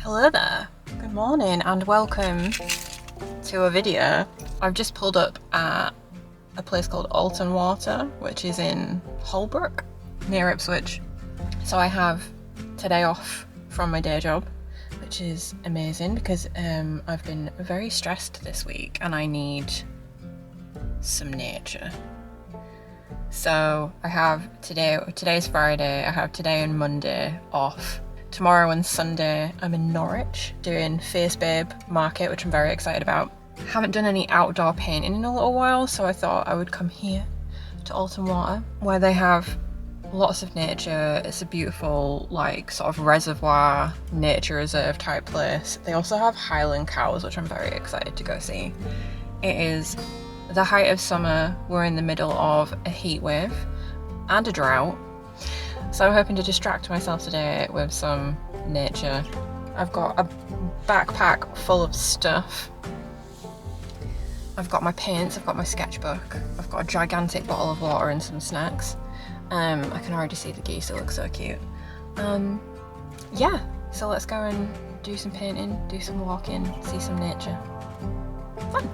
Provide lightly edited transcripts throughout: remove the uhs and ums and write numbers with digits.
Hello there, good morning and welcome to a video. I've just pulled up at a place called Alton Water, which is in Holbrook, near Ipswich. So I have today off from my day job, which is amazing because I've been very stressed this week and I need some nature. So I have today's Friday, I have today and Monday off. Tomorrow and Sunday I'm in Norwich doing Face Babe Market, which I'm very excited about. Haven't done any outdoor painting in a little while, so I thought I would come here to Alton Water where they have lots of nature. It's a beautiful sort of reservoir, nature reserve type place. They also have Highland cows, which I'm very excited to go see. It is the height of summer. We're in the middle of a heat wave and a drought. So I'm hoping to distract myself today with some nature. I've got a backpack full of stuff. I've got my paints, I've got my sketchbook, I've got a gigantic bottle of water and some snacks. I can already see the geese, it looks so cute. Yeah, so let's go and do some painting, do some walking, see some nature. Fun!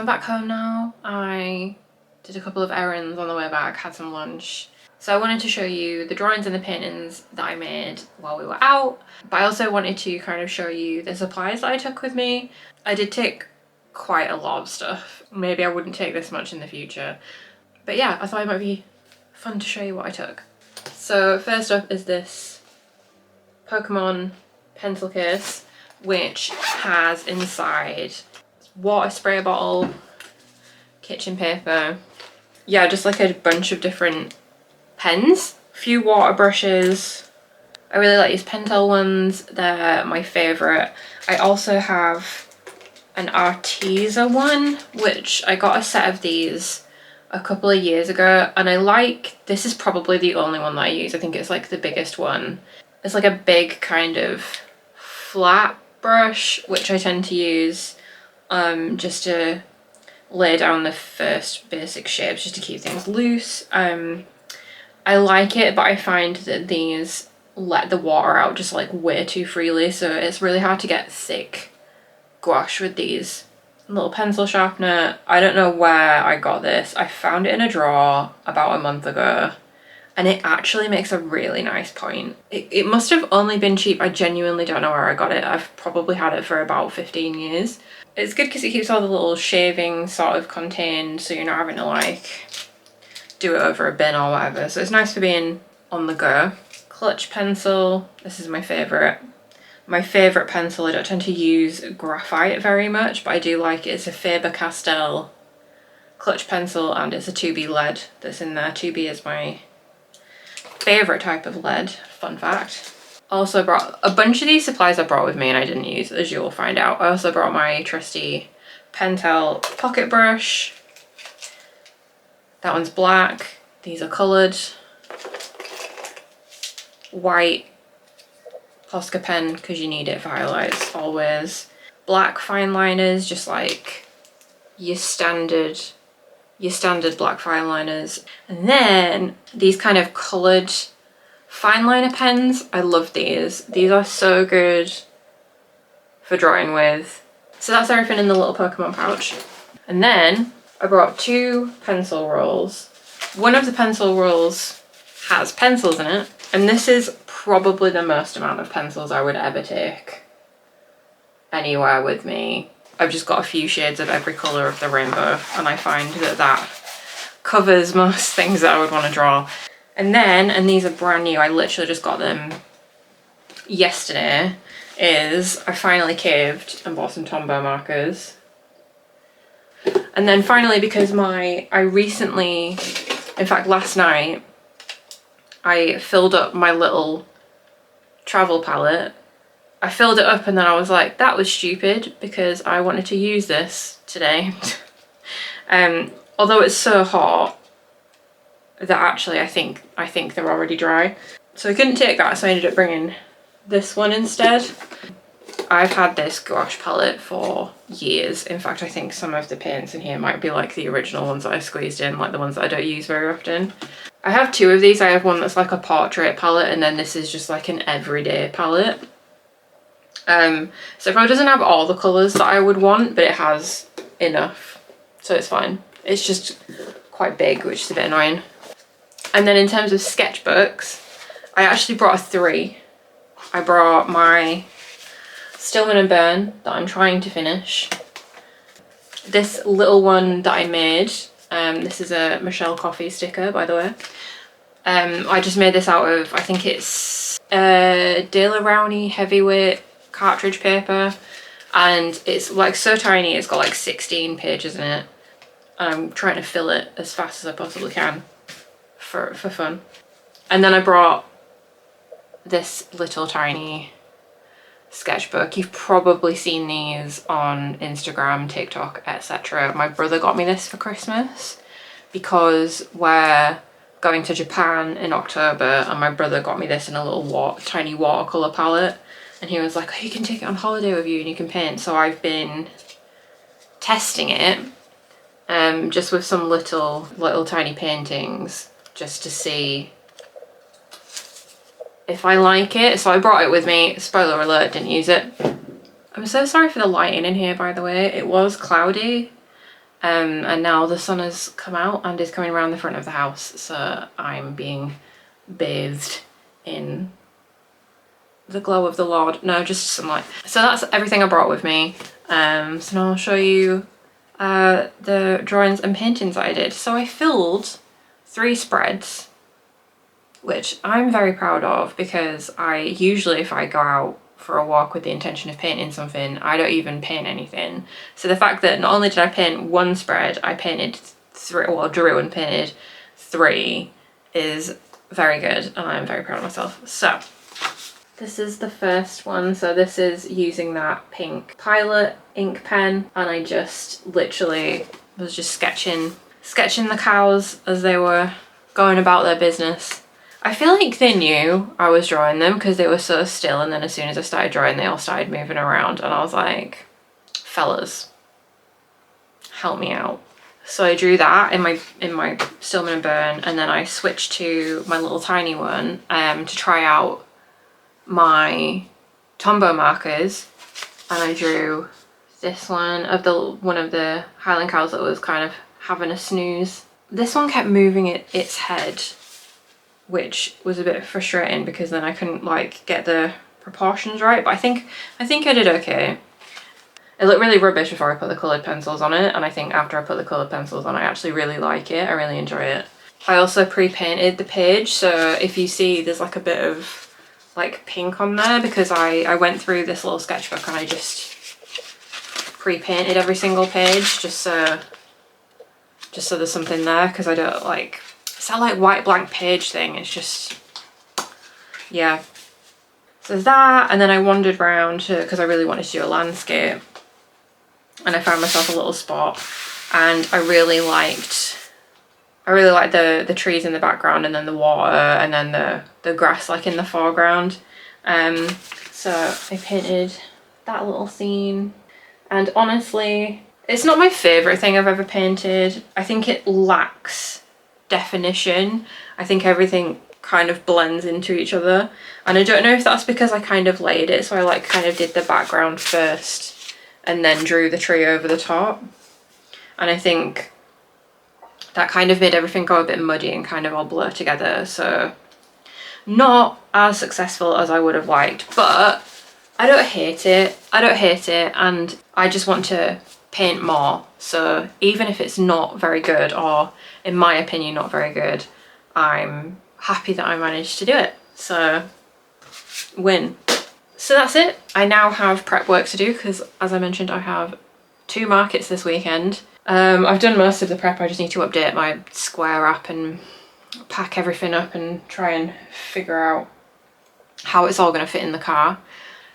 I'm back home now. I did a couple of errands on the way back, had some lunch. So I wanted to show you the drawings and the paintings that I made while we were out, but I also wanted to kind of show you the supplies that I took with me. I did take quite a lot of stuff. Maybe I wouldn't take this much in the future. But yeah, I thought it might be fun to show you what I took. So first up is this Pokemon pencil case, which has inside water spray bottle, kitchen paper, yeah, just like a bunch of different pens, a few water brushes. I really like these Pentel ones, they're my favourite. I also have an Arteza one, which I got a set of these a couple of years ago, and I like, this is probably the only one that I use. I think it's like the biggest one. It's like a big kind of flat brush, which I tend to use just to lay down the first basic shapes, just to keep things loose. I like it, but I find that these let the water out just like way too freely, so it's really hard to get thick gouache with these. Little pencil sharpener. I don't know where I got this. I found it in a drawer about a month ago, and it actually makes a really nice point. It must have only been cheap. I genuinely don't know where I got it. I've probably had it for about 15 years. It's good because it keeps all the little shavings sort of contained, so you're not having to like do it over a bin or whatever. So it's nice for being on the go. Clutch pencil. This is my favourite. My favourite pencil. I don't tend to use graphite very much, but I do like it. It's a Faber-Castell clutch pencil, and it's a 2B lead that's in there. 2B is my favourite type of lead, fun fact. Also brought a bunch of these supplies I brought with me and I didn't use, as you will find out. I also brought my trusty Pentel pocket brush. That one's black. These are coloured. White Posca pen, because you need it for highlights always. Black fine liners, just like your standard black fine liners. And then these kind of coloured fine liner pens. I love these. These are so good for drawing with. So that's everything in the little Pokemon pouch. And then I brought 2 pencil rolls. One of the pencil rolls has pencils in it, and this is probably the most amount of pencils I would ever take anywhere with me. I've just got a few shades of every colour of the rainbow, and I find that that covers most things that I would want to draw. And then, and these are brand new, I literally just got them yesterday, is I finally caved and bought some Tombow markers. And then finally, because I recently, in fact last night, I filled up my little travel palette. I filled it up and then I was like, that was stupid, because I wanted to use this today. Although it's so hot that actually I think they're already dry. So I couldn't take that, so I ended up bringing this one instead. I've had this gouache palette for years. In fact, I think some of the paints in here might be like the original ones that I squeezed in, like the ones that I don't use very often. I have 2 of these. I have one that's like a portrait palette, and then this is just like an everyday palette. So it probably doesn't have all the colours that I would want, but it has enough, so it's fine. It's just quite big, which is a bit annoying. And then in terms of sketchbooks, I actually brought 3. I brought my Stillman and Burn that I'm trying to finish. This little one that I made, this is a Michelle Coffee sticker, by the way. I just made this out of, I think it's Daler Rowney heavyweight cartridge paper, and it's like so tiny, it's got like 16 pages in it. I'm trying to fill it as fast as I possibly can for fun. And then I brought this little tiny sketchbook. You've probably seen these on Instagram, TikTok, etc. My brother got me this for Christmas because we're going to Japan in October, and my brother got me this in a little tiny watercolor palette, and he was like, oh, you can take it on holiday with you and you can paint. So I've been testing it just with some little tiny paintings, just to see if I like it. So I brought it with me. Spoiler alert, didn't use it. I'm so sorry for the lighting in here, by the way. It was cloudy And now the sun has come out and is coming around the front of the house, so I'm being bathed in the glow of the Lord. No, just sunlight. So that's everything I brought with me. So now I'll show you the drawings and paintings that I did. So I filled 3 spreads, which I'm very proud of, because I usually, if I go out for a walk with the intention of painting something, I don't even paint anything. So the fact that not only did I paint 1 spread, I painted 3, well, drew and painted 3 is very good, and I'm very proud of myself. So this is the first one. So this is using that pink Pilot ink pen, and I just literally was just sketching the cows as they were going about their business. I feel like they knew I was drawing them because they were so still, and then as soon as I started drawing, they all started moving around, and I was like, fellas, help me out. So I drew that in my Stillman and Burn, and then I switched to my little tiny one to try out my Tombow markers, and I drew this one of the Highland cows that was kind of having a snooze. This one kept moving its head, which was a bit frustrating because then I couldn't like get the proportions right, but I think I did okay. It looked really rubbish before I put the coloured pencils on it, and I think after I put the coloured pencils on, I actually really like it. I really enjoy it. I also pre-painted the page, so if you see there's like a bit of like pink on there, because I went through this little sketchbook and I just pre-painted every single page just so there's something there, because I don't like, it's that like white blank page thing, it's just, yeah. So there's that, and then I wandered around because I really wanted to do a landscape, and I found myself a little spot, and I really liked the trees in the background, and then the water, and then the grass like in the foreground. So I painted that little scene, and honestly, it's not my favourite thing I've ever painted. I think it lacks definition. I think everything kind of blends into each other, and I don't know if that's because I kind of laid it, so I like kind of did the background first and then drew the tree over the top, and I think that kind of made everything go a bit muddy and kind of all blur together. So not as successful as I would have liked, but I don't hate it. And I just want to paint more. So even if it's not very good, or in my opinion not very good, I'm happy that I managed to do it. So win. So that's it. I now have prep work to do because, as I mentioned, I have 2 markets this weekend. I've done most of the prep. I just need to update my Square app and pack everything up and try and figure out how it's all going to fit in the car.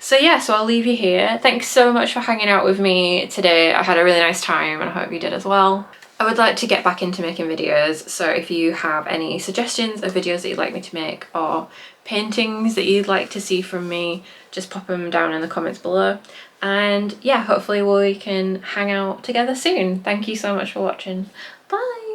So yeah, so I'll leave you here. Thanks so much for hanging out with me today. I had a really nice time, and I hope you did as well. I would like to get back into making videos, so if you have any suggestions of videos that you'd like me to make, or paintings that you'd like to see from me, just pop them down in the comments below. And yeah, hopefully we can hang out together soon. Thank you so much for watching. Bye!